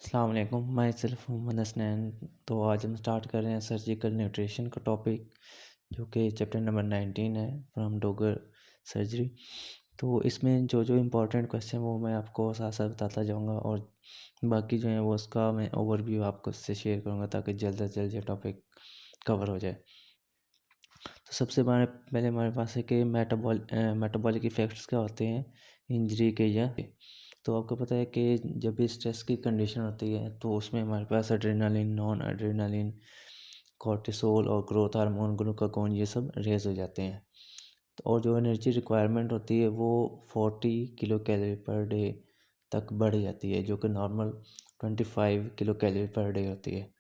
अस्सलाम वालेकुम, my self Mohammad Hasnain. तो आज हम स्टार्ट कर रहे हैं सर्जिकल न्यूट्रिशन का टॉपिक, जो कि चैप्टर नंबर 19 है, फ्रॉम डोगर सर्जरी। तो इसमें जो जो इम्पोर्टेंट क्वेश्चन वो मैं आपको साथ साथ बताता जाऊंगा, और बाकी जो है वो उसका मैं ओवरव्यू आपको इससे शेयर करूंगा ताकि जल्द से जल्द ये टॉपिक कवर हो जाए। तो सबसे पहले हमारे पास है कि मेटाबॉलिक इफ़ेक्ट्स क्या होते हैं इंजरी के या। तो आपको पता है कि जब भी स्ट्रेस की कंडीशन होती है तो उसमें हमारे पास एड्रेनालिन, नॉन एड्रेनालिन, कॉर्टिसोल और ग्रोथ हार्मोन, ग्लूकागोन, ये सब रेज हो जाते हैं। तो और जो एनर्जी रिक्वायरमेंट होती है वो 40 किलो कैलोरी पर डे तक बढ़ जाती है, जो कि normal 25 kilo calorie per day होती है।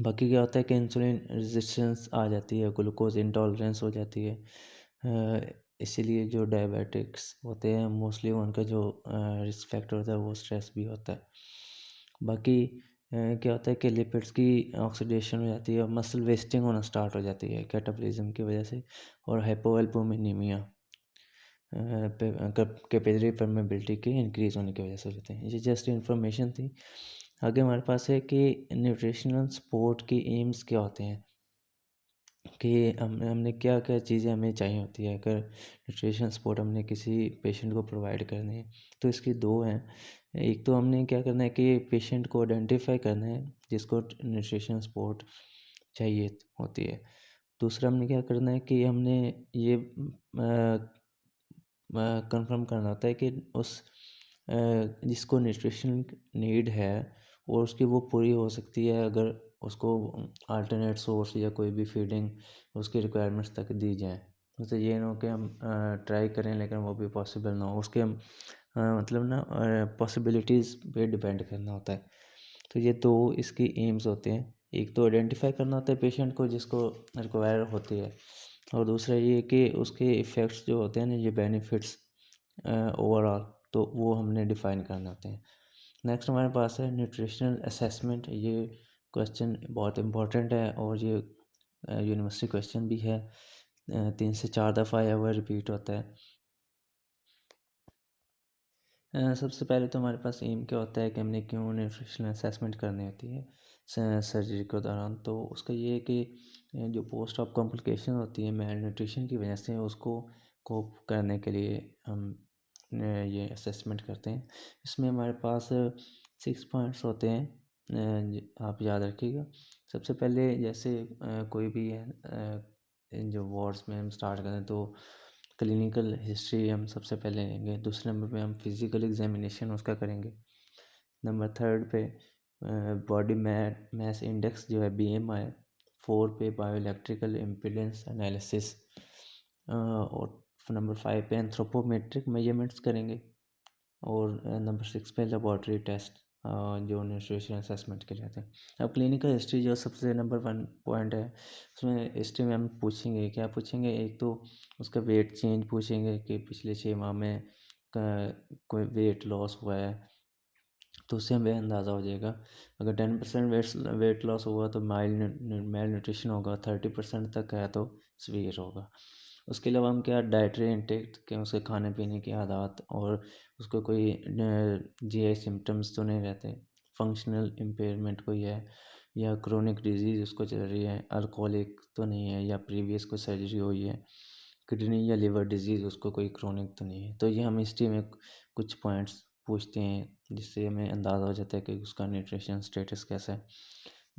बाकी क्या होता है कि इंसुलिन रेजिस्टेंस आ जाती है, ग्लूकोज इंटॉलरेंस हो जाती है। इसीलिए जो डायबिटिक्स होते हैं मोस्टली उनका जो रिस्क फैक्टर होता है वो स्ट्रेस भी होता है। बाकी क्या होता है कि लिपिड्स की ऑक्सीडेशन हो जाती है और मसल वेस्टिंग होना स्टार्ट हो जाती है कैटाबॉलिज्म की वजह से, और हाइपोएल्बुमिनीमिया कैपिलरी परमेबिलिटी के इंक्रीज होने की वजह से होते हैं। ये जस्ट इन्फॉर्मेशन थी। आगे हमारे पास है कि न्यूट्रिशनल सपोर्ट की एम्स क्या होते हैं, कि हमने क्या क्या चीज़ें हमें चाहिए होती है अगर न्यूट्रिशन सपोर्ट हमने किसी पेशेंट को प्रोवाइड करनी है। तो इसकी दो हैं। एक तो हमने क्या करना है कि पेशेंट को आइडेंटिफाई करना है जिसको न्यूट्रिशन सपोर्ट चाहिए होती है। दूसरा हमने क्या करना है कि हमने ये कंफर्म करना होता है कि उस जिसको न्यूट्रिशन नीड है और उसकी वो पूरी हो सकती है अगर उसको अल्टरनेट सोर्स या कोई भी फीडिंग उसकी रिक्वायरमेंट्स तक दी जाए। मतलब ये ना हो कि हम ट्राई करें लेकिन वो भी पॉसिबल ना हो, उसके हम मतलब ना पॉसिबिलिटीज़ पे डिपेंड करना होता है। तो ये दो इसकी एम्स होते हैं। एक तो आइडेंटिफाई करना होता है पेशेंट को जिसको रिक्वायर होती है, और दूसरा ये कि उसके इफ़ेक्ट्स जो होते हैं ना, ये बेनिफिट्स ओवरऑल, तो वो हमने डिफ़ाइन करने होते हैं। नेक्स्ट हमारे पास है न्यूट्रिशनल असेसमेंट। ये क्वेश्चन बहुत इम्पोर्टेंट है और ये यूनिवर्सिटी क्वेश्चन भी है, 3 से 4 दफ़ा या वह रिपीट होता है। सबसे पहले तो हमारे पास एम क्या होता है कि हमने क्यों न्यूट्रिशनल असेसमेंट करनी होती है सर्जरी के दौरान। तो उसका ये है कि जो पोस्ट ऑप कॉम्प्लिकेशन होती है मेल न्यूट्रिशन की वजह से, उसको कोप करने के लिए हम ये असेसमेंट करते हैं। इसमें हमारे पास 6 पॉइंट्स होते हैं, आप याद रखिएगा। सबसे पहले जैसे कोई भी है जो वार्ड्स में हम स्टार्ट करें तो क्लिनिकल हिस्ट्री हम सबसे पहले लेंगे। दूसरे नंबर पे हम फिज़िकल एग्जामिनेशन उसका करेंगे। नंबर थर्ड पे बॉडी मैस इंडेक्स जो है BMI। 4 पे बायोइलेक्ट्रिकल इम्पीडेंस एनालिसिस, और नंबर 5 पे एंथ्रोपोमेट्रिक मेजरमेंट्स करेंगे। और नंबर 6 पे लेबॉर्ट्री टेस्ट जो न्यूट्रिशन असेसमेंट के लिए आते हैं। अब क्लिनिकल हिस्ट्री जो सबसे नंबर 1 पॉइंट है, उसमें हिस्ट्री में हम पूछेंगे क्या पूछेंगे, एक तो उसका वेट चेंज पूछेंगे कि पिछले 6 माह में कोई वेट लॉस हुआ है, तो उससे हमें अंदाज़ा हो जाएगा। अगर 10% वेट लॉस हुआ तो माइल्ड मेल न्यूट्रिशन होगा, 30% तक है तो सीवियर होगा। उसके अलावा हम क्या डाइटरी इंटेक के उसके खाने पीने की आदत, और उसको कोई GI सिम्टम्स तो नहीं रहते, फंक्शनल इम्पेयरमेंट कोई है या क्रोनिक डिजीज़ उसको चल रही है, अल्कोहलिक तो नहीं है, या प्रीवियस कोई सर्जरी हुई है, किडनी या लिवर डिजीज़ उसको कोई क्रोनिक तो नहीं है। तो ये हम हिस्ट्री में कुछ पॉइंट्स पूछते हैं जिससे हमें अंदाज़ा हो जाता है कि उसका न्यूट्रिशन स्टेटस कैसा है।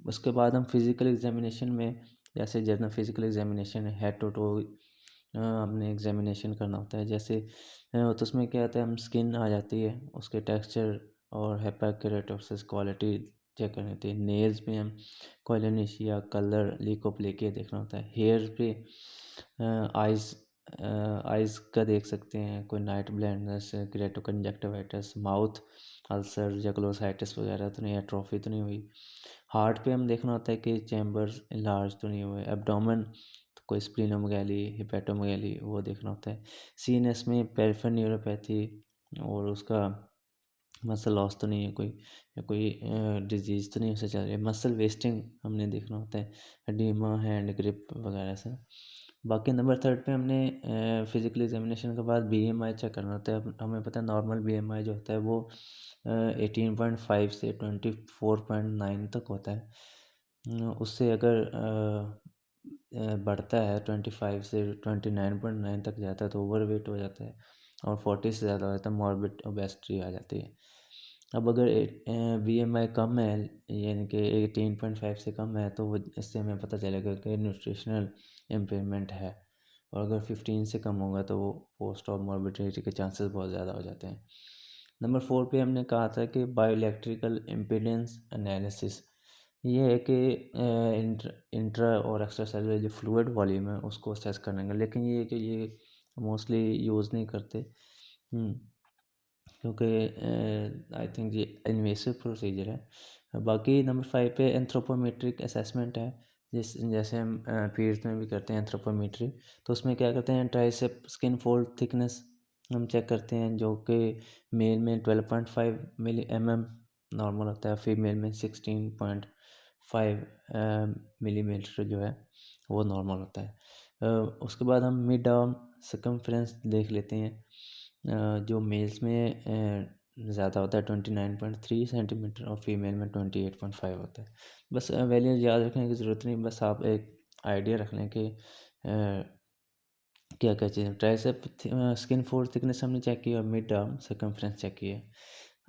उसके बाद हम फिज़िकल एग्जामिनेशन में, जैसे जनरल फिज़िकल एग्जामिनेशन है, हेड टू टो हमने एग्जामिनेशन करना होता है। जैसे तो उसमें क्या होता है, हम स्किन आ जाती है, उसके टेक्सचर और हेपाकेरेटोसिस क्वालिटी चेक करनी होती है। नेल्स पे हम कोलिनेशिया, कलर, लिकोप्लेकिया देखना होता है। हेयर पे आइज़ आइज़ का देख सकते हैं, कोई नाइट ब्लाइंडनेस, केराटोकंजक्टिवाइटिस, माउथ अल्सर या ग्लोसाइटिस वगैरह तो नहीं, एट्रोफी तो नहीं हुई। हार्ट पे हम देखना होता है कि चैम्बर्स इनलार्ज तो नहीं हुए। एब्डोमेन तो कोई स्प्लीनोमेगाली, हेपेटोमेगाली वो देखना होता है। सीएनएस में पेरिफेरल न्यूरोपैथी और उसका मसल लॉस तो नहीं है कोई, या कोई डिजीज़ तो नहीं उसे चल रही है। मसल वेस्टिंग हमने देखना होता है, एडिमा, हैंड ग्रिप वगैरह से। बाकी नंबर थर्ड पे हमने फिजिकल एग्जामिनेशन के बाद बीएमआई चेक करना होता है। हमें पता है नॉर्मल बीएमआई जो होता है वो 18.5 से 24.9 तक होता है। उससे अगर बढ़ता है 25 से 29.9 तक जाता है तो ओवरवेट हो जाता है, और 40 से ज़्यादा हो जाता है मॉर्बिड ओबेसिटी आ जाती है। अब अगर बीएमआई कम है, यानी कि 18.5 से कम है, तो वो इससे हमें पता चलेगा कि न्यूट्रिशनल इम्पेयरमेंट है। और अगर 15 से कम होगा तो वो पोस्ट ऑफ मॉर्बिडिटी के चांसेस बहुत ज़्यादा हो जाते हैं। नंबर 4 पे हमने कहा था कि बायोइलेक्ट्रिकल इम्पीडेंस एनालिसिस। ये है कि इंट्रा और एक्स्ट्रा सेलुलर जो फ्लूइड वॉल्यूम है उसको असेस करने का, लेकिन ये है कि ये मोस्टली यूज़ नहीं करते। क्योंकि आई थिंक ये इन्वेसिव प्रोसीजर है। बाकी नंबर 5 पे एंथ्रोपोमेट्रिक असेसमेंट है, जैसे हम पीरियड्स में भी करते हैं एंथ्रोपोमेट्री। तो उसमें क्या करते हैं, ट्राइसेप स्किन फोल्ड थिकनेस हम चेक करते हैं, जो कि मेल में 12.5 मिली नॉर्मल होता है, फीमेल में 16.5 मिलीमीटर जो है वो नॉर्मल होता है। उसके बाद हम मिड आर्म सर्कमफ्रेंस देख लेते हैं, जो मेल्स में ज़्यादा होता है 29.3 सेंटीमीटर, और फीमेल में 28.5 होता है। बस वैल्यू याद रखने की ज़रूरत नहीं, बस आप एक आइडिया रख लें कि क्या क्या चीज़ें। ट्राइसेप स्किन फोल्ड थिकनेस हमने चेक की, और मिड आर्म सर्कमफ्रेंस चेक की है।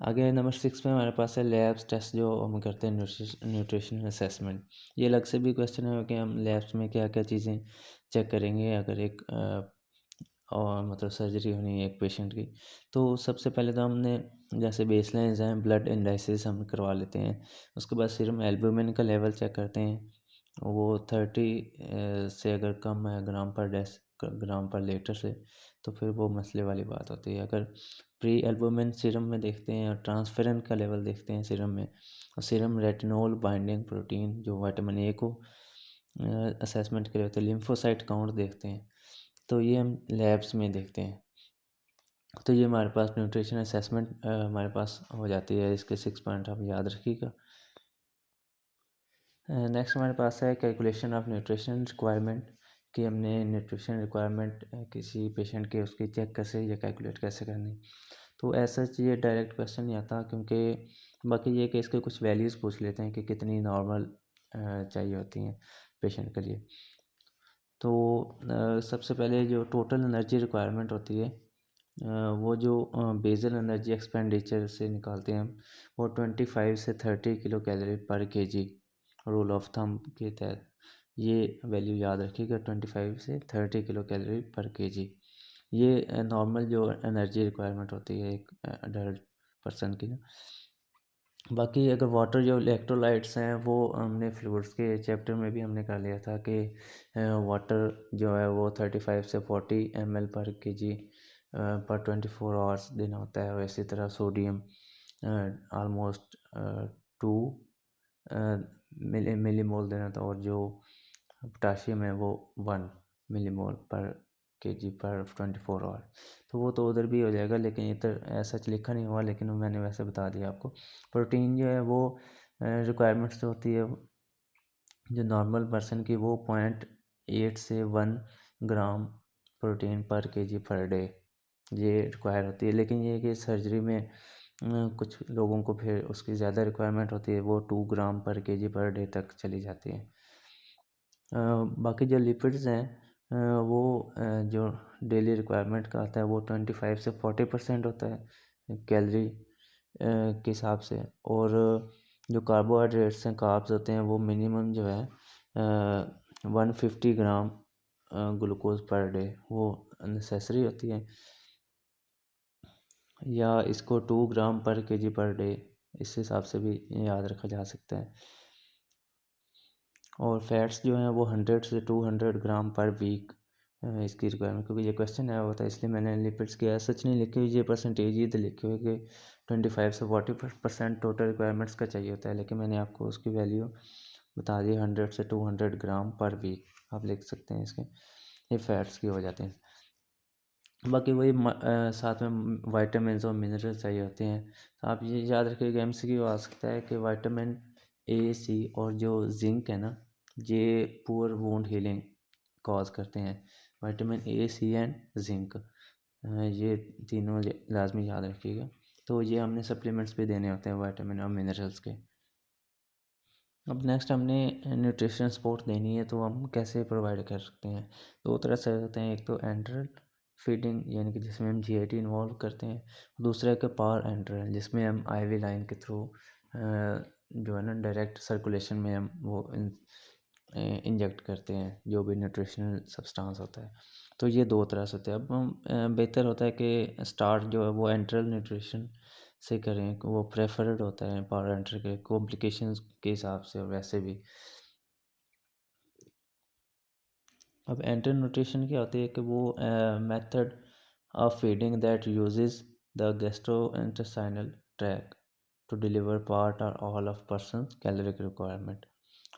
आगे नंबर 6 पे हमारे पास है लैब्स टेस्ट, जो हम करते हैं न्यूट्रिशनल असेसमेंट। ये अलग से भी क्वेश्चन है कि हम लैब्स में क्या क्या चीज़ें चेक करेंगे अगर एक और मतलब सर्जरी होनी है एक पेशेंट की। तो सबसे पहले तो हमने जैसे बेसलाइन्स हैं, ब्लड एनालिसिस हम करवा लेते हैं। उसके बाद सीरम एल्बुमिन का लेवल चेक करते हैं, वो 30 से अगर कम है ग्राम पर लीटर से, तो फिर वो मसले वाली बात होती है। अगर प्री एल्बुमिन सीरम में देखते हैं, और ट्रांसफेरन का लेवल देखते हैं सीरम में, और सीरम रेटिनोल बाइंडिंग प्रोटीन जो विटामिन ए को असेसमेंट के लिए होते हैं, लिम्फोसाइट काउंट देखते हैं। तो ये हम लैब्स में देखते हैं। तो ये हमारे पास न्यूट्रिशन असेसमेंट हमारे पास हो जाती है। इसके 6 पॉइंट आप याद रखिएगा। नेक्स्ट हमारे पास है कैलकुलेशन ऑफ न्यूट्रिशन रिक्वायरमेंट, कि हमने न्यूट्रिशन रिक्वायरमेंट किसी पेशेंट के उसकी चेक कैसे या कैलकुलेट कैसे करनी। तो ऐसा ये डायरेक्ट क्वेश्चन नहीं आता, क्योंकि बाकी ये कि इसके कुछ वैल्यूज़ पूछ लेते हैं कि कितनी नॉर्मल चाहिए होती हैं पेशेंट के लिए। तो सबसे पहले जो टोटल एनर्जी रिक्वायरमेंट होती है, वो जो बेसल एनर्जी एक्सपेंडिचर से निकालते हैं हम, वो 25 से 30 किलो कैलोरी पर केजी रूल ऑफ थंब के तहत। ये वैल्यू याद रखिएगा, 25 से 30 किलो कैलोरी पर केजी। ये नॉर्मल जो एनर्जी रिक्वायरमेंट होती है एक अडल्ट पर्सन की ना। बाकी अगर वाटर जो इलेक्ट्रोलाइट्स हैं, वो हमने फ्लूइड्स के चैप्टर में भी हमने कर लिया था कि वाटर जो है वो 35 से 40 ml पर केजी पर 24 आवर्स देना होता है, और इसी तरह सोडियम आलमोस्ट 2 मिलीमोल देना था, और जो पोटाशियम है वो 1 मिलीमोल पर केजी पर 24 आवर। तो वो तो उधर भी हो जाएगा, लेकिन इधर ऐसा लिखा नहीं हुआ, लेकिन मैंने वैसे बता दिया आपको। प्रोटीन जो है वो रिक्वायरमेंट्स होती है जो नॉर्मल पर्सन की, वो 0.8 से 1 ग्राम प्रोटीन पर केजी पर डे ये रिक्वायर होती है। लेकिन ये कि सर्जरी में कुछ लोगों को फिर उसकी ज़्यादा रिक्वायरमेंट होती है, वो 2 ग्राम पर केजी पर डे तक चली जाती है। बाकी जो लिपिड्स हैं, वो जो डेली रिक्वायरमेंट का आता है वो 25 से 40% होता है कैलोरी के हिसाब से। और जो कार्बोहाइड्रेट्स हैं, कार्ब्स होते हैं, वो मिनिमम जो है 150 ग्राम ग्लूकोज पर डे वो नेसेसरी होती है, या इसको 2 ग्राम पर केजी पर डे इस हिसाब से भी याद रखा जा सकता है। और फैट्स जो हैं वो 100 से 200 ग्राम पर वीक इसकी रिक्वायरमेंट, क्योंकि ये क्वेश्चन आया हुआ था इसलिए मैंने लिपिड्स की सच नहीं लिखी हुई, ये परसेंटेज ही तो लिखी हुई कि 25 से 40% टोटल रिक्वायरमेंट्स का चाहिए होता है, लेकिन मैंने आपको उसकी वैल्यू बता दी 100 से 200 ग्राम पर वीक आप लिख सकते हैं इसके। ये फैट्स की हो जाते हैं। बाकी वही साथ में वाइटामिन और मिनरल चाहिए होते हैं। तो आप ये याद रखिएगा, MCQ आ सकता है कि विटामिन A, C और जो जिंक है ना, ये पुअर वुंड हीलिंग कॉज करते हैं। Vitamin A, C and zinc, ये तीनों लाजमी याद रखिएगा। तो ये हमने सप्लीमेंट्स भी देने होते हैं विटामिन और मिनरल्स के। अब नेक्स्ट हमने न्यूट्रिशन सपोर्ट देनी है, तो हम कैसे प्रोवाइड कर सकते हैं। दो तरह से होते हैं, एक तो एंटरल फीडिंग यानी कि जिसमें हम जीआईटी इन्वॉल्व करते हैं, दूसरा एक पावर एंटरल जिसमें हम आईवी लाइन के थ्रू जो है ना डायरेक्ट सर्कुलेशन में हम वो इंजेक्ट करते हैं जो भी न्यूट्रिशनल सब्सटेंस होता है। तो ये दो तरह से होते हैं। अब हम बेहतर होता है कि स्टार्ट जो है वो एंटरल न्यूट्रिशन से करें, वो प्रेफर्ड होता है पावर एंटर के कॉम्प्लिकेशंस के हिसाब से। और वैसे भी अब एंटर न्यूट्रिशन क्या होती है कि वो method of feeding that uses the gastrointestinal tract to deliver part और all of person caloric requirement.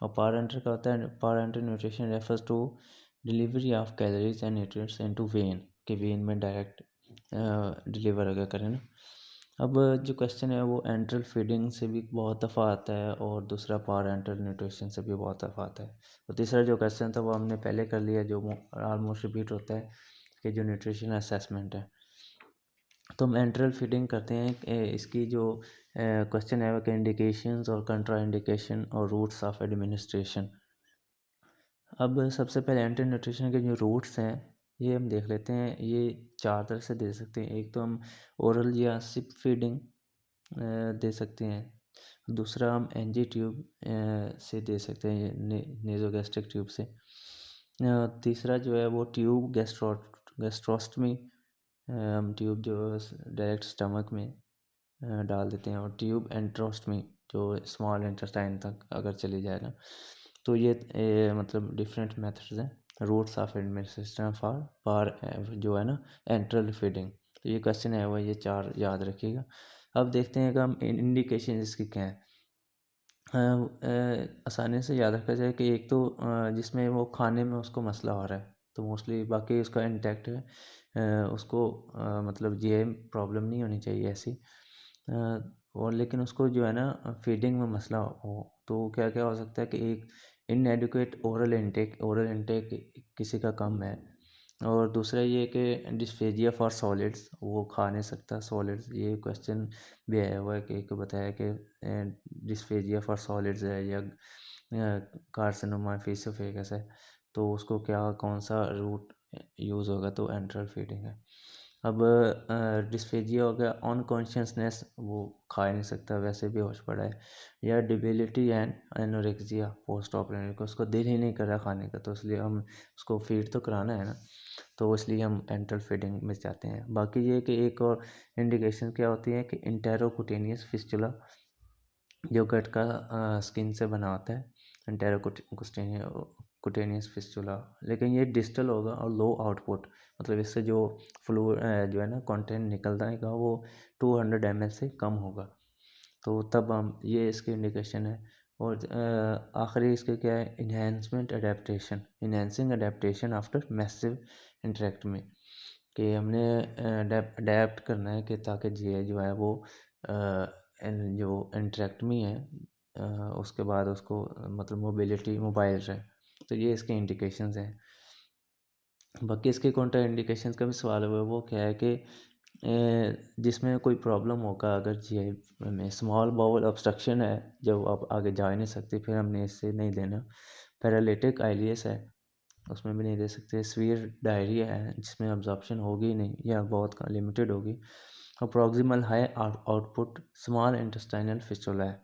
और पावर एंटर का होता है, parenteral nutrition refers to delivery of calories and nutrients into vein, के वेन में direct deliver अगर करें ना। अब जो क्वेश्चन है वो एंट्रल फीडिंग से भी बहुत दफ़ा आता है और दूसरा पावर एंट्रल न्यूट्रिशन से भी बहुत दफ़ा आता है। और तीसरा जो क्वेश्चन था वो हमने पहले कर लिया, जो ऑलमोस्ट रिपीट होता है कि जो न्यूट्रिशन असेसमेंट है। तो हम एंट्रल फीडिंग करते हैं, इसकी जो क्वेश्चन है वो कि इंडिकेशंस और कंट्रा इंडिकेशन और रूट्स ऑफ एडमिनिस्ट्रेशन। अब सबसे पहले एंट्रल न्यूट्रिशन के जो रूट्स हैं ये हम देख लेते हैं। ये चार तरह से दे सकते हैं। एक तो हम ओरल या सिप फीडिंग दे सकते हैं। दूसरा हम एनजी ट्यूब से दे सकते हैं, नेज़ोगैस्ट्रिक ट्यूब से। तीसरा जो है वो ट्यूब गैस्ट्रोस्टमी, हम ट्यूब जो डायरेक्ट स्टमक में डाल देते हैं। और ट्यूब एंट्रोस्टमी जो स्मॉल इंटेस्टाइन तक अगर चली जाए ना। तो ये मतलब डिफरेंट मेथड्स हैं, रूट्स ऑफ एडमिनिस्ट्रेशन फॉर पार जो है ना एंट्रल फीडिंग। तो ये क्वेश्चन है वो ये चार याद रखिएगा। अब देखते हैं कि हम इंडिकेशन इसकी क्या है। आसानी से याद रखा जाए कि एक तो जिसमें वो खाने में उसको मसला हो रहा है, तो मोस्टली बाकी उसका इंटैक्ट है, उसको मतलब जीआई प्रॉब्लम नहीं होनी चाहिए ऐसी। और लेकिन उसको जो है ना फीडिंग में मसला हो, तो क्या क्या हो सकता है कि एक इनएडिक्वेट ओरल इंटेक किसी का कम है। और दूसरा ये कि डिस्फेजिया फॉर सॉलिड्स, वो खा नहीं सकता सॉलिड्स। ये क्वेश्चन भी आया हुआ है कि एक बताया कि डिस्फेजिया फॉर सॉलिड्स है या कार्सिनोमा फेसोफेगस है, तो उसको क्या कौन सा रूट यूज़ होगा, तो एंट्रल फीडिंग है। अब डिस्फेजिया हो गया, अनकॉन्शियसनेस, वो खा ही नहीं सकता, वैसे भी होश पड़ा है। या डिबिलिटी एंड एनोरेक्सिया पोस्ट ऑपरेटिव, को उसको दिल ही नहीं कर रहा खाने का, तो इसलिए हम उसको फीड तो कराना है ना, तो इसलिए हम एंट्रल फीडिंग में जाते हैं। बाकी ये कि एक और इंडिकेशन क्या होती है कि इंटेरोकुटेनियस फिस्टुला, जो गट का स्किन से बना होता है, इंटेरोकुटेनियस फिस्टुला। लेकिन ये डिस्टल होगा और लो आउटपुट, मतलब इससे जो जो है ना कंटेंट निकलता है वो 200 ml से कम होगा, तो तब हम ये इसकी इंडिकेशन है। और आखिरी इसके क्या है, enhancing adaptation after massive interact में, कि हमने अडेप्ट करना है कि ताकि जीआई जो है वो जो इंटरेक्टमी है उसके बाद उसको मतलब मोबिलिटी मोबाइल रहे। तो ये इसके इंडिकेशंस हैं। बाकी इसके काउंटर इंडिकेशंस का भी सवाल हुआ है, वो क्या है कि जिसमें कोई प्रॉब्लम होगा अगर जीआई में, स्मॉल बाउल ऑब्स्ट्रक्शन है जब आप आगे जा ही नहीं सकते, फिर हमने इससे नहीं देना। पैरालिटिक आइलियस है, उसमें भी नहीं दे सकते। सीवियर डायरिया है जिसमें अब्जॉर्प्शन होगी ही नहीं या बहुत लिमिटेड होगी। और proximal high output small intestinal fistula है,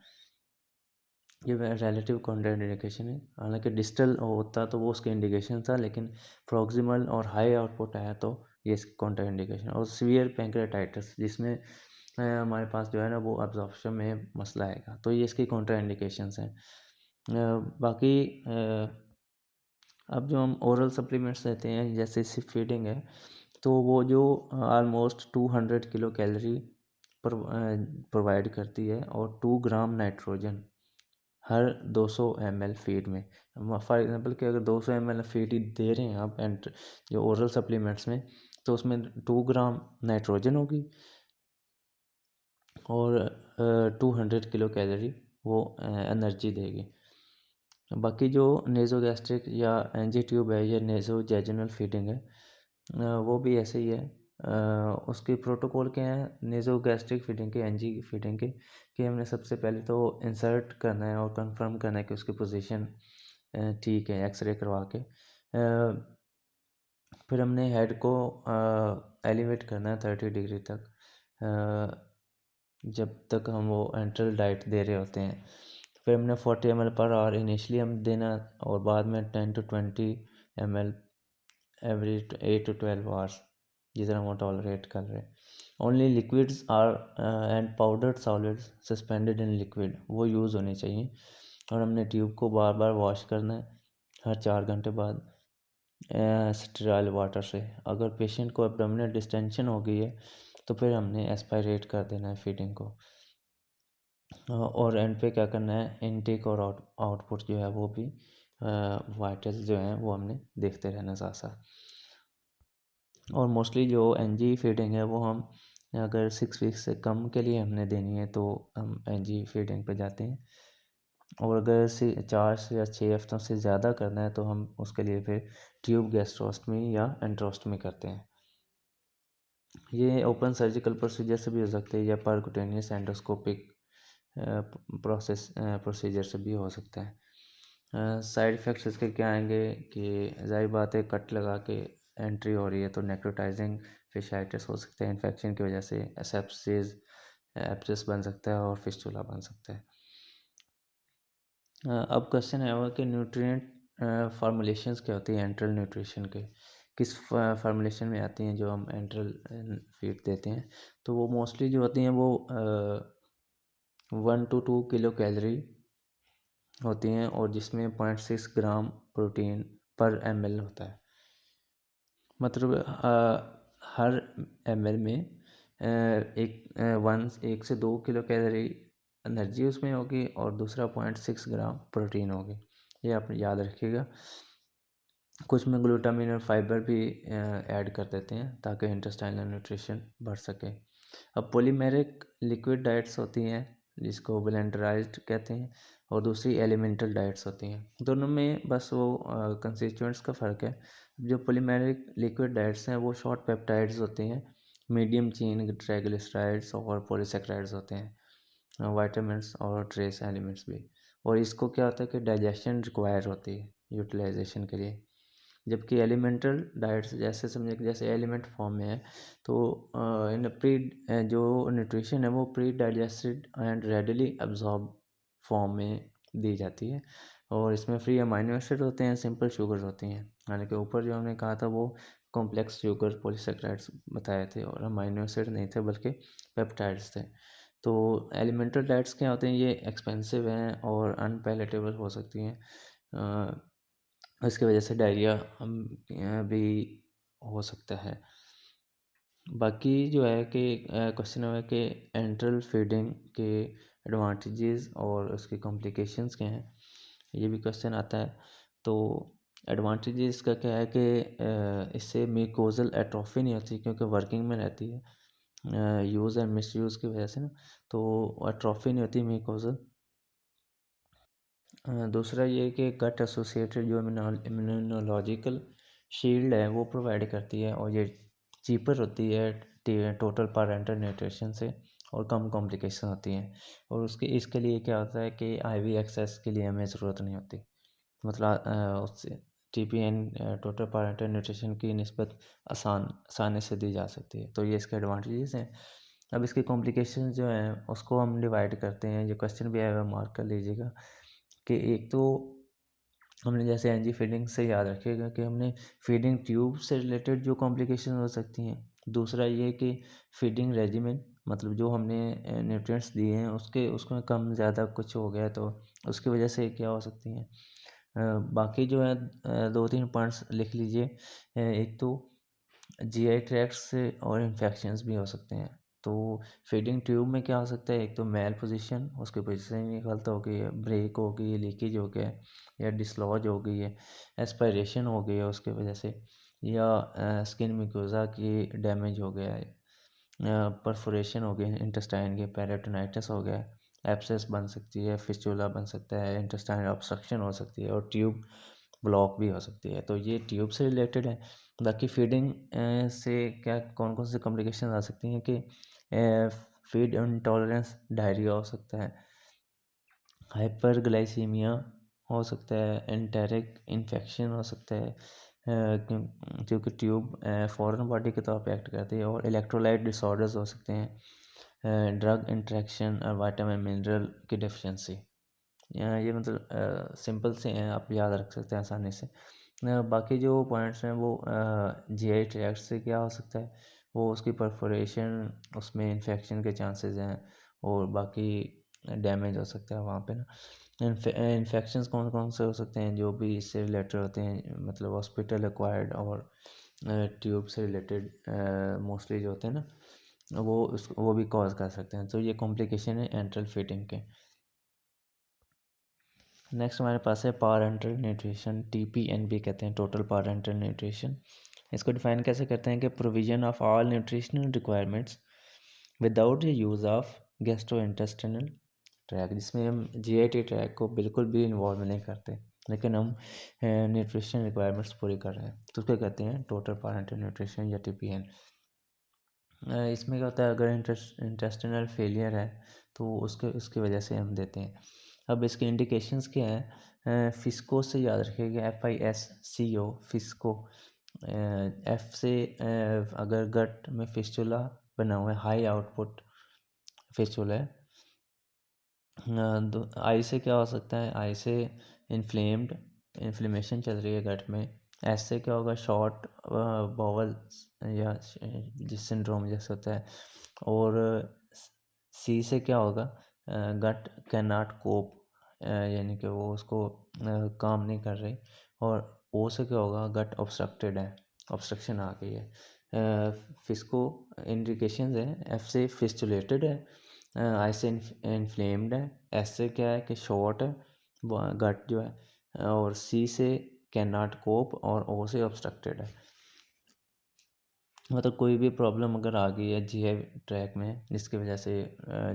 ये रिलेटिव कॉन्ट्रैक्ट इंडिकेशन है। हालांकि डिस्टल होता तो वो उसका इंडिकेशन था, लेकिन प्रॉक्सिमल और हाई आउटपुट आया तो ये इसकी कॉन्ट्रैक्ट इंडिकेशन। और सीवियर पैंक्रेटाइटिस जिसमें हमारे पास जो है ना वो अब्जॉर्प्शन में मसला आएगा, तो ये इसकी कॉन्ट्रैक्ट इंडिकेशंस हैं। बाकी अब जो हम ओरल सप्लीमेंट्स देते हैं जैसे सिप फीडिंग है, तो वो जो ऑलमोस्ट 200 किलो कैलोरी प्रोवाइड करती है और 2 ग्राम नाइट्रोजन हर 200 ml फीड में। फॉर एग्जांपल कि अगर 200 ml फीड ही दे रहे हैं आप जो ओरल सप्लीमेंट्स में, तो उसमें 2 ग्राम नाइट्रोजन होगी और 200 किलो कैलोरी वो एनर्जी देगी। बाकी जो नेज़ोगैस्ट्रिक या एनजी ट्यूब है या नेज़ोजेजुनल फीडिंग है, वो भी ऐसे ही है। उसके प्रोटोकॉल क्या है नेज़ोगैस्ट्रिक फीडिंग के, एनजी फीडिंग के, कि हमने सबसे पहले तो इंसर्ट करना है और कंफर्म करना है कि उसकी पोजीशन ठीक है, एक्सरे करवा के। फिर हमने हेड को एलिवेट करना है 30 डिग्री तक, जब तक हम वो एंट्रल डाइट दे रहे होते हैं। फिर हमने 40 ml/h इनिशियली हम देना, और बाद में 10 to 20 ml every 8 to 12 hours, जितना वो टॉलरेट कर रहे हैं। Only liquids are and powdered solids suspended in liquid वो यूज़ होने चाहिए। और हमने ट्यूब को बार बार वॉश करना है हर 4 घंटे बाद स्टेराइल वाटर से। अगर पेशेंट को एब्डोमिनल डिस्टेंशन हो गई है तो फिर हमने एस्पायरेट कर देना है फीडिंग को। और एंड पे क्या करना है, इनटेक और आउटपुट जो है वो भी वाइटल्स जो हैं वो हमने देखते रहना साथ साथ। और मोस्टली जो एनजी फीडिंग है वो हम अगर 6 वीक्स से कम के लिए हमने देनी है तो हम एनजी फीडिंग पे जाते हैं। और अगर 4 से या 6 हफ्तों से ज़्यादा करना है तो हम उसके लिए फिर ट्यूब गैस्ट्रोस्टमी या एंट्रोस्टमी करते हैं। ये ओपन सर्जिकल प्रोसीजर से भी हो सकते हैं या परक्यूटेनियस एंडोस्कोपिक प्रोसीजर से भी हो सकता है। साइड इफ़ेक्ट्स इसके क्या आएंगे कि ज़ाहिर बात है कट लगा के एंट्री हो रही है तो नेक्रोटाइजिंग फिशाइटिस हो सकता है, इन्फेक्शन की वजह से सेप्सिस एब्सेस बन सकता है और फिस्टुला बन सकता है। अब क्वेश्चन है वो कि न्यूट्रिएंट फार्मूलेशंस क्या होती है एंट्रल न्यूट्रिशन के, किस फार्मूलेशन में आती हैं जो हम एंट्रल फीड देते हैं। तो वो मोस्टली जो होती हैं वो 1 to 2 किलो कैलोरी होती हैं और जिसमें 0.6 ग्राम प्रोटीन पर ml होता है। मतलब हर ml में एक से 2 किलो कैलोरी एनर्जी उसमें होगी और दूसरा 0.6 ग्राम प्रोटीन होगी। ये आप याद रखिएगा। कुछ में ग्लूटामिन और फाइबर भी ऐड कर देते हैं ताकि इंटेस्टाइनल न्यूट्रिशन बढ़ सके। अब पॉलीमेरिक लिक्विड डाइट्स होती हैं जिसको ब्लेंडराइज्ड कहते हैं, और दूसरी एलिमेंटल डाइट्स होती हैं। दोनों में बस वो कंस्टिट्यूएंट्स का फ़र्क है। जो पॉलीमेरिक लिक्विड डाइट्स हैं वो शॉर्ट पेप्टाइड्स होते हैं, मीडियम चेन ट्राइग्लिसराइड्स और पॉलीसेकेराइड्स होते हैं, वाइटामिन्स और ट्रेस एलिमेंट्स भी। और इसको क्या होता है कि डाइजेशन रिक्वायर होती है यूटिलाइजेशन के लिए। जबकि एलिमेंटल डाइट्स जैसे समझे कि जैसे एलिमेंट फॉर्म में है तो इन प्री जो न्यूट्रिशन है वो pre digested and readily absorb form में दी जाती है। और इसमें फ्री अमाइनो एसिड होते हैं, सिंपल शुगर्स होती हैं। हालांकि ऊपर जो हमने कहा था वो कॉम्प्लेक्स शुगर पॉलीसेकेराइड्स बताए थे और अमाइनो एसिड नहीं थे बल्कि पेप्टाइड्स थे। तो एलिमेंटल डाइट्स क्या होते हैं, ये एक्सपेंसिव हैं और अनपैलेटेबल हो सकती हैं। इसकी वजह से डायरिया भी हो सकता है। बाकी जो है कि क्वेश्चन है कि एंट्रल फीडिंग के एडवांटेजेस और उसकी कॉम्प्लिकेशंस क्या हैं, ये भी क्वेश्चन आता है। तो एडवांटेजेस का क्या है कि इससे म्यूकोजल एट्रोफी नहीं होती क्योंकि वर्किंग में रहती है यूज़ एंड मिस यूज़ की वजह से ना, तो एट्रोफी नहीं होती म्यूकोजल। दूसरा ये कि गट एसोसिएटेड जो इम्यूनोलॉजिकल शील्ड है वो प्रोवाइड करती है और ये चीपर होती है टोटल पेरेंटल न्यूट्रिशन से और कम कॉम्प्लिकेशन होती हैं। और उसके इसके लिए क्या होता है कि आईवी एक्सेस के लिए हमें ज़रूरत नहीं होती। मतलब उससे टीपीएन टोटल पेरेंटल न्यूट्रिशन की निस्बत आसानी से दी जा सकती है। तो ये इसके एडवांटेजेस हैं। अब इसकी कॉम्प्लिकेशन जो हैं उसको हम डिवाइड करते हैं। जो क्वेश्चन भी आया हुआ मार्क कर लीजिएगा कि एक तो हमने जैसे एनजी फीडिंग से याद रखिएगा कि हमने फीडिंग ट्यूब से रिलेटेड जो कॉम्प्लिकेशन हो सकती हैं। दूसरा ये कि फीडिंग रेजिमेंट मतलब जो हमने न्यूट्रिएंट्स दिए हैं उसके उसमें कम ज़्यादा कुछ हो गया तो उसकी वजह से क्या हो सकती हैं। बाकी जो है 2-3 पॉइंट्स लिख लीजिए। एक तो जीआई ट्रैक्ट से और इन्फेक्शंस भी हो सकते हैं। तो फीडिंग ट्यूब में क्या हो सकता है, एक तो मेल पोजीशन, उसकी पोजीशन ही गलत हो गई है, ब्रेक हो गई है, लीकेज हो गया है या डिसलॉज हो गई है, एस्पायरेशन हो गई है उसकी वजह से, या स्किन म्यूकोसा की डैमेज हो गया है, परफोरेशन हो गई इंटेस्टाइन के, पेरिटोनाइटिस हो गया है, एब्सेस बन सकती है, फिस्टुला बन सकता है, इंटेस्टाइनल ऑब्स्ट्रक्शन हो सकती है और ट्यूब ब्लॉक भी हो सकती है। तो ये ट्यूब से रिलेटेड है। बाकी फीडिंग से क्या कौन कौन से कॉम्प्लिकेशन आ सकती हैं कि फीड इंटॉलरेंस, डायरिया हो सकता है, हाइपरग्लाइसीमिया हो सकता है, एंटेरिक इन्फेक्शन हो सकता है, क्योंकि ट्यूब फॉरेन बॉडी के तौर पे एक्ट करती है, और इलेक्ट्रोलाइट डिसऑर्डर्स हो सकते हैं, ड्रग इंट्रैक्शन और विटामिन मिनरल की डेफिशिएंसी। ये मतलब सिंपल से हैं, आप याद रख सकते हैं आसानी से। बाकी जो पॉइंट्स हैं वो जीआई ट्रैक्ट से क्या हो सकता है, वो उसकी परफोरेशन, उसमें इन्फेक्शन के चांसेस हैं, और बाकी डैमेज हो सकता है वहाँ पे ना। इन्फेक्शंस कौन कौन से हो सकते हैं जो भी इससे रिलेटेड होते हैं, मतलब हॉस्पिटल एक्वायर्ड और ट्यूब से रिलेटेड मोस्टली जो होते हैं ना, वो भी कॉज कर सकते हैं। तो ये कॉम्प्लिकेशन है एंट्रल फिटिंग के। नेक्स्ट हमारे पास है पारेंटल न्यूट्रिशन, TPN भी कहते हैं, टोटल पारेंटल न्यूट्रिशन। इसको डिफाइन कैसे करते हैं कि provision of all nutritional requirements without the use of gastrointestinal track, जिसमें हम GIT ट्रैक को बिल्कुल भी इन्वॉल्व नहीं करते, लेकिन हम न्यूट्रिशन रिक्वायरमेंट्स पूरी कर रहे हैं, तो उसको कहते हैं टोटल पारेंटल न्यूट्रिशन या TPN। इसमें क्या होता है, अगर इंटेस्टिनल फेलियर है तो उसकी वजह से हम देते हैं। अब इसके इंडिकेशंस क्या हैं, फिस्को से याद रखिएगा, FISCO, फिस्को। एफ से अगर गट में फिस्टुला बना हुआ है, हाई आउटपुट फिस्टुला है। आई से क्या हो सकता है, आई से इन्फ्लेमेशन चल रही है गट में। एस से क्या होगा, शॉर्ट बॉवल या जिस सिंड्रोम जैसे होता है। और सी से क्या होगा, गट कैन नॉट कोप, यानी कि वो उसको काम नहीं कर रही। और ओ से क्या होगा, गट ऑब्स्ट्रक्टेड है, ऑब्स्ट्रक्शन आ गई है। फिस्को इंडिकेशंस है, एफ से फिस्टुलेटेड है, आई से इन्फ्लेम्ड है, एस से क्या है कि शॉर्ट है गट जो है, और सी से कैन नॉट कोप, और ओ से ऑब्स्ट्रक्टेड है। मतलब कोई भी प्रॉब्लम अगर आ गई है GI ट्रैक में जिसकी वजह से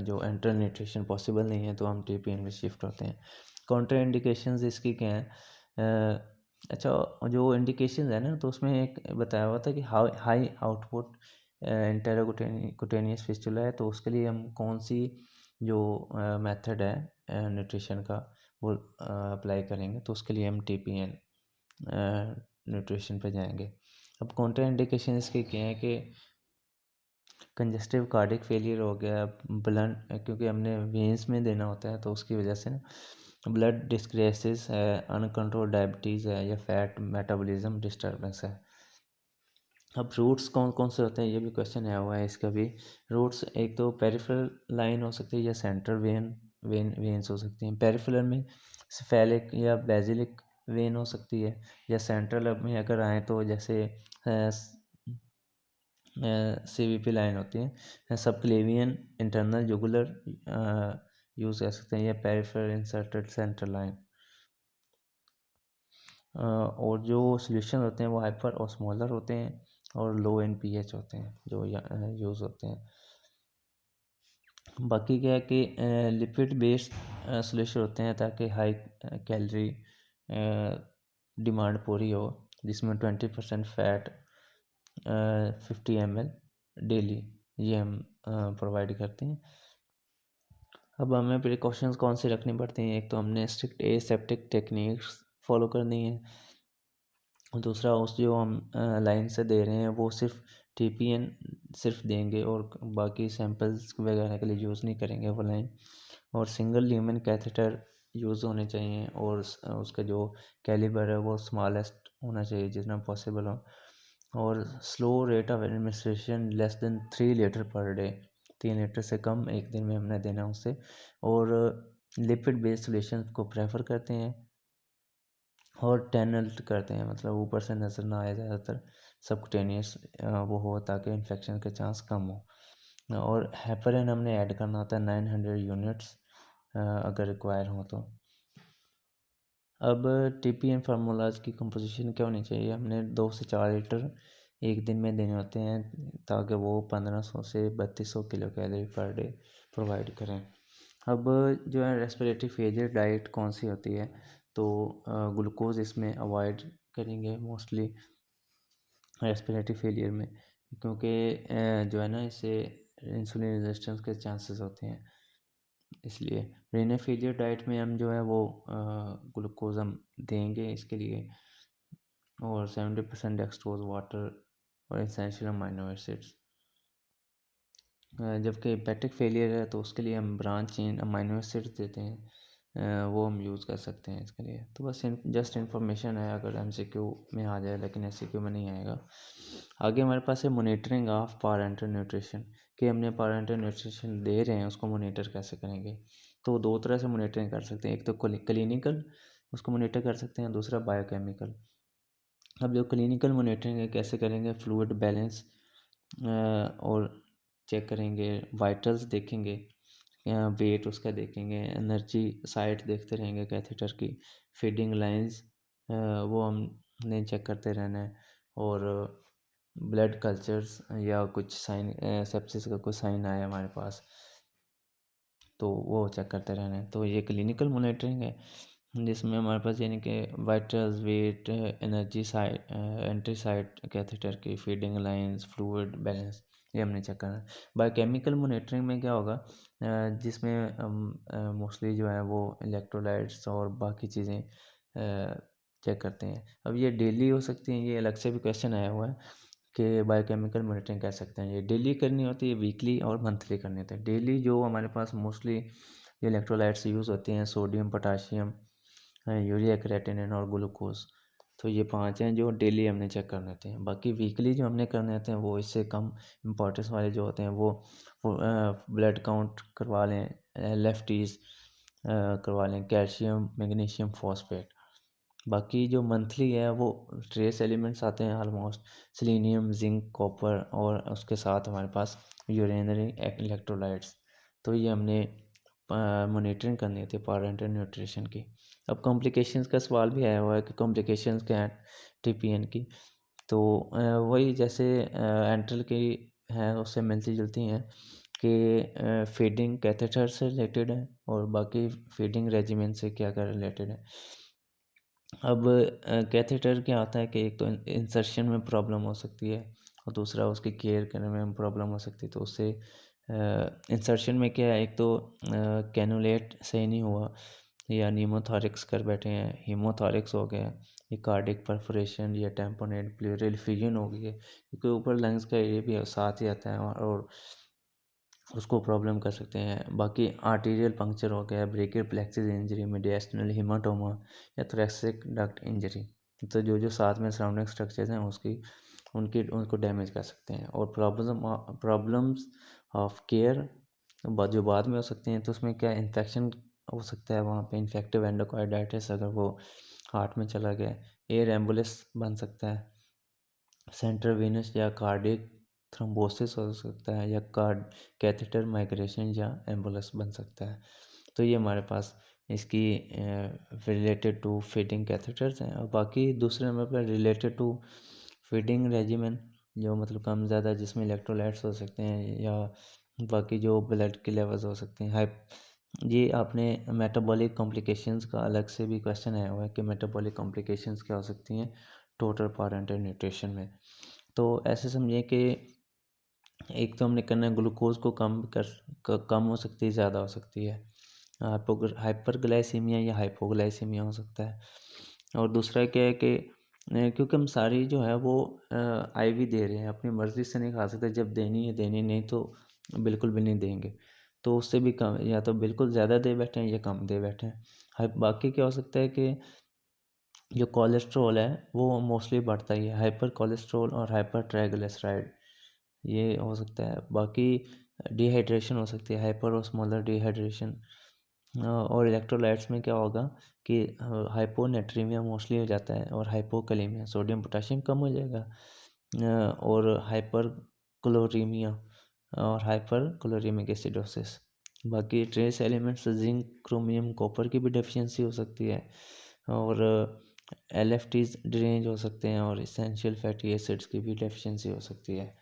जो एंट्रल न्यूट्रिशन पॉसिबल नहीं है, तो हम TPN में शिफ्ट होते हैं। काउंटर इंडिकेशंस इसकी क्या हैं, अच्छा जो इंडिकेशंस है ना, तो उसमें एक बताया हुआ था कि हाई आउटपुट इंटेरोकुटेनियस फिस्टुला है, तो उसके लिए हम कौन सी जो मेथड है न्यूट्रिशन का वो अप्लाई करेंगे, तो उसके लिए हम TPN न्यूट्रिशन पे जाएंगे। अब काउंटर इंडिकेशन इसके क्या है कि कंजेस्टिव कार्डिक फेलियर हो गया, ब्लड, क्योंकि हमने वेंस में देना होता है, तो उसकी वजह से ना ब्लड डिस्क्रेसिस है, अनकंट्रोल डायबिटीज़ है, या फैट मेटाबॉलिज्म डिस्टर्बेंस है। अब रूट्स कौन कौन से होते हैं, ये भी क्वेश्चन आया हुआ है इसका भी। रूट्स एक तो पेरिफेरल लाइन हो सकती है, या सेंट्रल वेन्स हो सकती हैं। पेरिफेरल में सेफेलिक या बेसिलिक वेन हो सकती है, या सेंट्रल में अगर आए तो जैसे CVP लाइन होती है, सब क्लेवियन इंटरनल जुगुलर यूज़ कर सकते हैं, या पेरिफेरल इंसर्टेड सेंट्रल लाइन। और जो सोल्यूशन होते हैं वो हाइपर ऑस्मोलर होते हैं, और लो इन pH होते हैं जो यूज़ होते हैं। बाकी क्या है कि लिपिड बेस्ड सोल्यूशन होते हैं, ताकि हाई कैलोरी डिमांड पूरी हो, जिसमें 20% फैट, 50 ml डेली, ये हम प्रोवाइड करते हैं। अब हमें प्रिकॉशंस कौन सी रखनी पड़ती हैं, एक तो हमने स्ट्रिक्ट एसेप्टिक टेक्निक्स फॉलो करनी है, दूसरा उस जो हम लाइन से दे रहे हैं वो सिर्फ TPN सिर्फ देंगे, और बाकी सैंपल्स वगैरह के लिए यूज़ नहीं करेंगे वो लाइन। और सिंगल ल्यूमेन कैथेटर यूज़ होने चाहिए, और उसका जो कैलिबर है वो स्मॉलेस्ट होना चाहिए जितना पॉसिबल हो। और slow rate of administration less than 3 litre per day, 3 litre से कम एक दिन में हमने देना उससे। और लिपिड बेस्ड सोल्यूशन को प्रेफर करते हैं, और टैनल्ट करते हैं, मतलब ऊपर से नज़र ना आए ज़्यादातर, सबकुटेनियस वो हो, ताकि इन्फेक्शन के चांस कम हो। और हेपरिन हमने ऐड करना होता है 900 यूनिट्स अगर रिक्वायर हो तो। अब TPN फार्मूलाज की कंपोजिशन क्या होनी चाहिए, हमने 2 से 4 लीटर एक दिन में देने होते हैं, ताकि वो 1500 से 3200 kilo calorie per day provide करें। अब जो है रेस्पिरेटरी फेलियर डाइट कौन सी होती है, तो ग्लूकोज इसमें अवॉइड करेंगे मोस्टली रेस्पिरेटरी फेलियर में, क्योंकि जो है ना इससे इंसुलिन रेजिस्टेंस के चांसेस होते हैं। इसलिए रीनल फेलियर डाइट में हम जो है वो ग्लूकोज हम देंगे इसके लिए, और 70% डेक्सट्रोज वाटर और एसेंशियल अमाइनो एसिड्स। जबकि हेपेटिक फेलियर है तो उसके लिए हम ब्रांच चेन अमाइनो एसिड्स देते हैं, वो हम यूज़ कर सकते हैं इसके लिए। तो बस जस्ट इन्फॉर्मेशन है, अगर एमसीक्यू में आ जाए, लेकिन एमसीक्यू में नहीं आएगा। आगे हमारे पास है मोनिटरिंग ऑफ पारेंटल न्यूट्रिशन, कि हमने पारेंटल न्यूट्रिशन दे रहे हैं उसको मोनिटर कैसे करेंगे। तो दो तरह से मोनिटरिंग कर सकते हैं, एक तो क्लिनिकल उसको मोनिटर कर सकते हैं, दूसरा बायोकेमिकल। अब जो क्लिनिकल मोनिटरिंग है कैसे करेंगे, फ्लूइड बैलेंस और चेक करेंगे, वाइटल्स देखेंगे, वेट उसका देखेंगे, एनर्जी साइट देखते रहेंगे कैथेटर की, फीडिंग लाइंस वो हमने चेक करते रहना है, और ब्लड कल्चर्स या कुछ साइन सेप्सिस का कुछ साइन आया हमारे पास तो वो चेक करते रहना है। तो ये क्लिनिकल मॉनिटरिंग है, जिसमें हमारे पास यानी कि vitals, weight, energy site, entry site catheter की, फीडिंग लाइंस, फ्लूइड बैलेंस, ये हमने चेक करना है। बायोकेमिकल मॉनिटरिंग में क्या होगा, जिसमें हम मोस्टली जो है वो इलेक्ट्रोलाइट्स और बाकी चीज़ें चेक करते हैं। अब ये डेली हो सकती हैं, ये अलग से भी क्वेश्चन आया हुआ है कि बायोकेमिकल मॉनिटरिंग कह सकते हैं, ये डेली करनी होती है, वीकली और मंथली करनी होती है। डेली जो हमारे पास मोस्टली इलेक्ट्रोलाइट्स यूज़ होती हैं, सोडियम, पोटाशियम, यूरिया क्रेटिनिन और ग्लूकोज, तो ये 5 हैं जो डेली हमने चेक करने होते हैं। बाकी वीकली जो हमने करने होते हैं वो इससे कम इम्पोर्टेंस वाले जो होते हैं वो ब्लड काउंट करवा लें, एल करवा लें, कैल्शियम, मैग्नीशियम, फॉस्फेट। बाकी जो मंथली है वो ट्रेस एलिमेंट्स आते हैं ऑलमोस्ट, सेलेनियम, जिंक, कॉपर, और उसके साथ हमारे पास यूरेनरी इलेक्ट्रोलाइट्स। तो ये हमने मॉनिटरिंग करनी होती है पारेंटल न्यूट्रिशन की। अब कॉम्प्लिकेशंस का सवाल भी आया हुआ है कि कॉम्प्लिकेशंस क्या हैं टीपीएन की, तो वही जैसे एंट्रल की हैं उससे मिलती जुलती हैं, कि फीडिंग कैथेटर से रिलेटेड है और बाकी फीडिंग रेजिमेन से क्या क्या रिलेटेड है। अब कैथेटर क्या होता है कि एक तो इंसर्शन में प्रॉब्लम हो सकती है, और दूसरा उसकी केयर करने में प्रॉब्लम हो सकती है। तो उससे इंसर्शन में क्या है, एक तो कैनुलेट सही नहीं हुआ, या नीमोथोरिक्स कर बैठे हैं, हीमोथोरिक्स हो गया, ये कार्डिक परफोरेशन या टेम्पोनेट प्लूरल फिजन हो गई है, क्योंकि ऊपर लंग्स का एरिया भी साथ ही आता है, और उसको प्रॉब्लम कर सकते हैं। बाकी आर्टीरियल पंक्चर हो गया, ब्रेकियल प्लेक्सिस इंजरी, मीडिएस्टिनल हीमाटोमा या थोरैसिक डक्ट इंजरी, तो जो जो साथ में सराउंडिंग स्ट्रक्चर्स हैं उसकी उनको डैमेज कर सकते हैं। और प्रॉब्लम्स ऑफ केयर जो बाद में हो सकते हैं, तो उसमें क्या इन्फेक्शन हो सकता है, वहाँ पे इन्फेक्टिव एंडोकार्डाइटिस अगर वो हार्ट में चला गया, एयर एम्बुलेंस बन सकता है, सेंट्रल वेनस या कार्डियक थ्रोम्बोसिस हो सकता है, या कार्ड कैथेटर माइग्रेशन या एम्बुलस बन सकता है। तो ये हमारे पास इसकी रिलेटेड टू फीडिंग कैथेटर्स हैं। और बाकी दूसरे नंबर पर रिलेटेड टू फीडिंग रेजिमेन, जो मतलब कम ज़्यादा जिसमें इलेक्ट्रोलाइट्स हो सकते हैं, या बाकी जो ब्लड के लेवल्स हो सकते हैं हाई। ये आपने मेटाबॉलिक कॉम्प्लिकेशंस का अलग से भी क्वेश्चन आया हुआ है कि मेटाबॉलिक कॉम्प्लिकेशंस क्या हो सकती हैं टोटल पारेंटल न्यूट्रिशन में। तो ऐसे समझिए कि एक तो हमने करना है ग्लूकोज को कम हो सकती है, ज़्यादा हो सकती है, हाइपरग्लाइसीमिया या हाइपोग्लाइसीमिया हो सकता है। और दूसरा क्या है कि क्योंकि हम सारी जो है वो आईवी दे रहे हैं, अपनी मर्ज़ी से नहीं खा सकते, जब देनी है देनी, नहीं तो बिल्कुल भी नहीं देंगे। तो उससे भी कम, या तो बिल्कुल ज़्यादा दे बैठे हैं या कम दे बैठे हैं। बाकी क्या हो सकता है कि जो कोलेस्ट्रॉल है वो मोस्टली बढ़ता ही है, हाइपर कोलेस्ट्रॉल और हाइपर ट्राइग्लिसराइड, ये हो सकता है। बाकी डिहाइड्रेशन हो सकती है, हाइपर ऑस्मोलर डिहाइड्रेशन। और इलेक्ट्रोलाइट्स में क्या होगा कि हाइपोनेट्रीमिया मोस्टली हो जाता है, और हाइपोकैलेमिया, सोडियम पोटाशियम कम हो जाएगा, और हाइपर क्लोरीमिया और हाइपर क्लोरीमिक एसिडोसिस। बाकी trace elements zinc, chromium, copper की भी डेफिशिएंसी हो सकती है, और एलएफटीज ड्रेंज हो सकते हैं, और इसेंशियल फैटी एसिड्स की भी डेफिशिएंसी हो सकती है।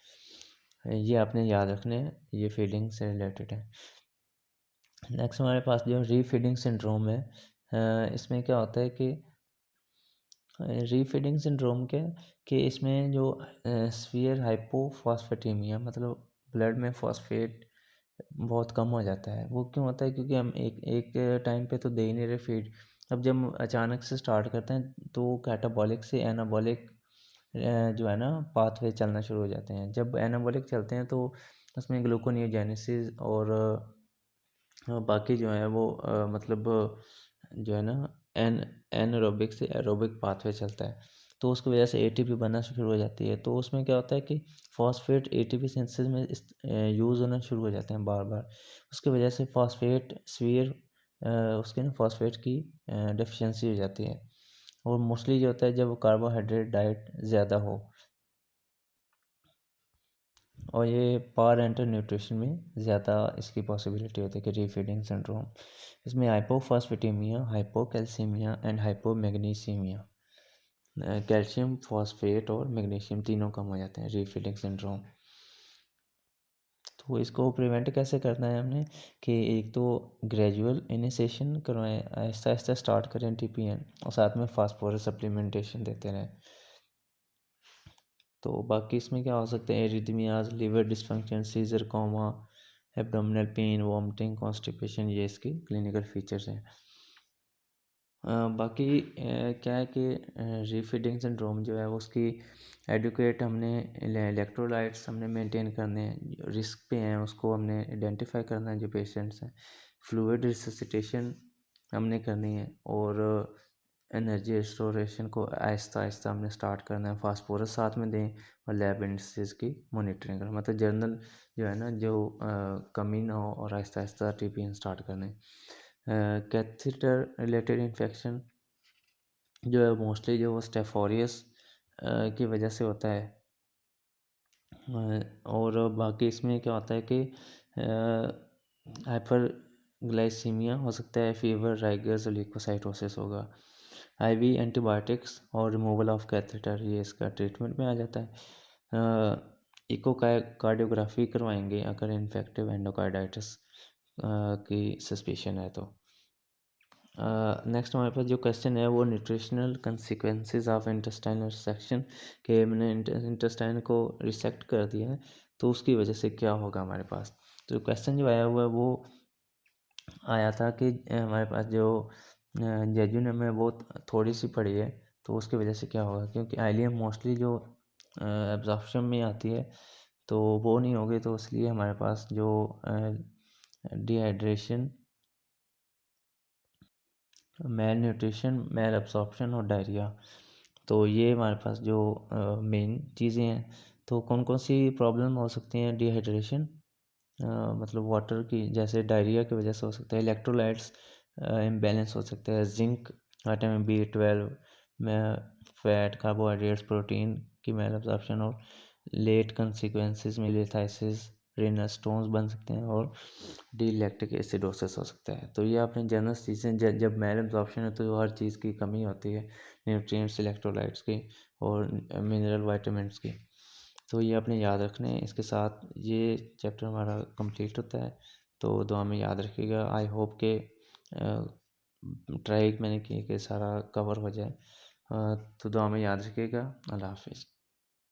ये आपने याद रखने हैं, ये फीडिंग से रिलेटेड है। नेक्स्ट हमारे पास जो रीफीडिंग सिंड्रोम है, इसमें क्या होता है कि रीफीडिंग सिंड्रोम के कि इसमें जो सीवियर हाइपोफॉस्फेटेमिया, मतलब ब्लड में फॉस्फेट बहुत कम हो जाता है। वो क्यों होता है? क्योंकि हम एक एक टाइम पे तो दे ही नहीं रहे फीड। अब जब हम अचानक से स्टार्ट करते हैं तो कैटाबॉलिक से एनाबॉलिक जो है ना पाथवे चलना शुरू हो जाते हैं। जब एनाबॉलिक चलते हैं तो उसमें ग्लूकोनियोजेनेसिस और बाकी जो है वो मतलब जो है ना एन एनारोबिक से एरोबिक पाथवे चलता है। तो उसकी वजह से एटीपी बनना शुरू हो जाती है। तो उसमें क्या होता है कि फॉस्फेट एटीपी सिंथेसिस में यूज़ होना शुरू हो जाते हैं बार बार। उसकी वजह से फॉस्फेट स्वीयर उसके ना फॉस्फेट की डेफिशिएंसी हो जाती है। और मोस्टली जो होता है जब कार्बोहाइड्रेट डाइट ज़्यादा हो, और ये पावर एंटर न्यूट्रिशन में ज़्यादा इसकी पॉसिबिलिटी होती है कि रीफीडिंग सिंड्रोम। इसमें hypophosphatemia, hypocalcemia and hypomagnesemia, calcium phosphate और मैग्नीशियम तीनों कम हो जाते हैं रीफीडिंग सिंड्रोम। तो इसको प्रिवेंट कैसे करना है हमने कि एक तो ग्रेजुअल इनिशिएशन करवाएं, आहिस्ता आहिस्ता स्टार्ट करें टीपीएन, और साथ में फास्फोरस सप्लीमेंटेशन देते रहें। तो बाकी इसमें क्या हो सकते हैं? Arrhythmias, liver dysfunction, seizure, coma, abdominal pain, vomiting, constipation, ये इसके क्लिनिकल फीचर्स हैं। बाकी क्या है कि रीफीडिंग सिंड्रोम जो है वो उसकी एडुकेट हमने इलेक्ट्रोलाइट्स हमने मेंटेन करने हैं, रिस्क पे हैं उसको हमने आइडेंटिफाई करना है जो पेशेंट्स हैं। फ्लूइड रिससिटेशन हमने करनी है, और एनर्जी रिस्टोरेशन को आहिस्ता आहिस्ता हमने स्टार्ट करना है। फास्फोरस साथ में दें और लैब इंडिसेस की मॉनिटरिंग करें, मतलब जर्नल जो है ना जो कमी ना हो, और आहिस्ता आहिस्ता टीपीएन स्टार्ट करना है। कैथेटर रिलेटेड इन्फेक्शन जो है मोस्टली जो वो स्टेफोरियस की वजह से होता है। और बाकी इसमें क्या होता है कि हाइपर ग्लाइसीमिया हो सकता है, फीवर, राइगर्स और ल्यूकोसाइटोसिस होगा। आईवी एंटीबायोटिक्स और रिमूवल ऑफ कैथेटर ये इसका ट्रीटमेंट में आ जाता है। इको कार्डियोग्राफी करवाएंगे अगर इन्फेक्टिव एंडोकार्डाइटिस की सस्पिशन है तो। नेक्स्ट हमारे पास जो क्वेश्चन है वो nutritional consequences of intestinal resection, के मैंने इंटेस्टाइन को रिसेक्ट कर दिया है तो उसकी वजह से क्या होगा हमारे पास। तो क्वेश्चन जो आया हुआ है वो आया था कि हमारे पास जो जेजुन में वो थोड़ी सी पड़ी है, तो उसकी वजह से क्या होगा, क्योंकि आइलियम मोस्टली जो एब्जॉर्प्शन में आती है तो वो नहीं होगी, तो इसलिए हमारे पास जो dehydration, malnutrition, malabsorption और डायरिया, तो ये हमारे पास जो मेन चीज़ें हैं। तो कौन कौन सी प्रॉब्लम हो सकती हैं डिहाइड्रेशन, मतलब वाटर की, जैसे डायरिया की वजह से हो सकता है। इलेक्ट्रोलाइट्स इम्बैलेंस हो सकता है। जिंक, विटामिन B12 में, फैट, कार्बोहाइड्रेट्स, प्रोटीन की मेल एब्जॉर्प्शन, और लेट कंसिक्वेंसेस में लिथाइसिस, रेनल स्टोन्स बन सकते हैं, और डी लैक्टिक एसिडोसिस हो सकता है। तो ये आपने जनरल चीज़ें, जब मेल एब्जॉर्प्शन है तो हर चीज़ की कमी होती है, न्यूट्रिएंट्स, इलेक्ट्रोलाइट्स की और मिनरल वाइटामिन्स की। तो ये आपने याद रखने हैं। इसके साथ ये चैप्टर हमारा कंप्लीट होता है। तो दुआ में याद रखिएगा। आई होप के ट्राई मैंने की कि सारा कवर हो जाए। तो दुआ में याद रखिएगा। अल्लाह हाफिज़।